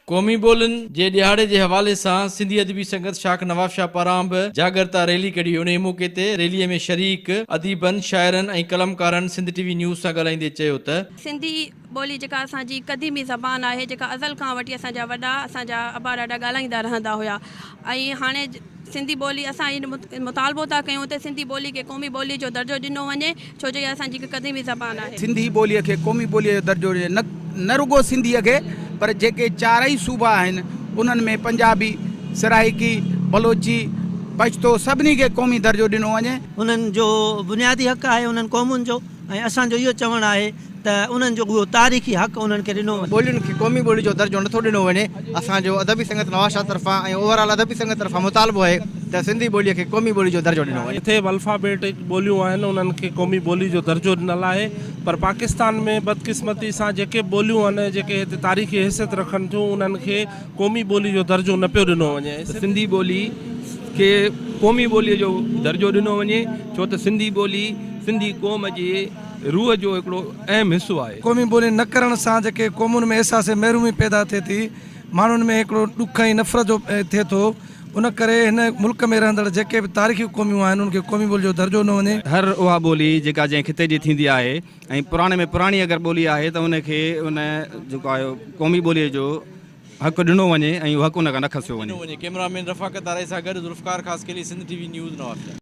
क़ौमी ॿोलियुनि जे ॾियारे जे हवाले सां सिंधी अदबी संगत शाख नवाब शाह पारां बि जागरता रैली कढी। उन मौक़े ते रैलीअ में शरीक अदीबनि, शाइरनि ऐं कलमकारनि सिंध टीवी न्यूज़ सां ॻाल्हाईंदे चयो त सिंधी ॿोली जेका असांजी क़दीमी ज़बान आहे, जेका अज़ल खां वठी असांजा वॾा, असांजा अबा ॾाॾा ॻाल्हाईंदा रहंदा हुआ। ऐं हाणे सिंधी ॿोली असां मुतालबो था कयूं त सिंधी ॿोली खे क़ौमी ॿोली जो दर्जो ॾिनो वञे, छो जो इहा असांजी क़दीमी ज़बान आहे। सिंधी ॿोलीअ खे क़ौमी ॿोलीअ जो दर्जो ॾिए, न रुगो सिंधीअ खे, पर जेके चारई सूबा आहिनि उन्हनि में पंजाबी, सराइकी, बलोची, पछतो सभिनी खे क़ौमी दर्जो ॾिनो वञे। उन्हनि जो बुनियादी हक़ आहे उन्हनि क़ौमुनि जो, ऐं असांजो इहो चवणु आहे त उन्हनि जो उहो तारीख़ी हक़ उन्हनि खे ॾिनो वञे। ॿोलियुनि खे क़ौमी ॿोली जो दर्जो नथो ॾिनो वञे। असांजो अदबी संगत नवाब शाह तरफ़ां ऐं ओवरऑल अदबी संगत तरफ़ां मुतालबो आहे त सिंधी ॿोलीअ खे क़ौमी ॿोली जो दर्जो ॾिनो वञे। हिते अल्फ़ाबेटिक ॿोलियूं आहिनि, उन्हनि खे क़ौमी ॿोली जो दर्जो ॾिनल आहे, पर पाकिस्तान में बदकिस्मती सां जेके ॿोलियूं आहिनि, जेके हिते तारीख़ी हैसियत रखनि थियूं, उन्हनि खे क़ौमी ॿोली जो दर्जो न पियो ॾिनो वञे। सिंधी ॿोली खे क़ौमी ॿोलीअ जो दर्जो ॾिनो वञे, छो त सिंधी ॿोली सिंधी क़ौम जे रूह जो हिकिड़ो अहम हिसो आहे। क़ौमी ॿोली न करण सां जेके क़ौमुनि में अहसास महरूमी पैदा थिए थी, माण्हुनि में हिकिड़ो ॾुख ऐं नफ़रत जो थिए थो। उन करे हिन मुल्क में रहंदड़ जेके बि तारीख़ी क़ौमियूं आहिनि उनखे क़ौमी ॿोली जो दर्जो न वञे। हर उहा ॿोली जेका जंहिं खिते जी थींदी आहे ऐं पुराणे में पुराणी अगरि ॿोली आहे त उनखे उन जेको आहे क़ौमी ॿोलीअ जो हक़ ॾिनो वञे ऐं उहो हक़ उन खां न खसियो वञे। कैमरामैन रफ़ाकत आरे सां गॾु ज़ुल्फ़कार ख़ासि के लिए सिंध टीवी न्यूज़ नवाब शाह।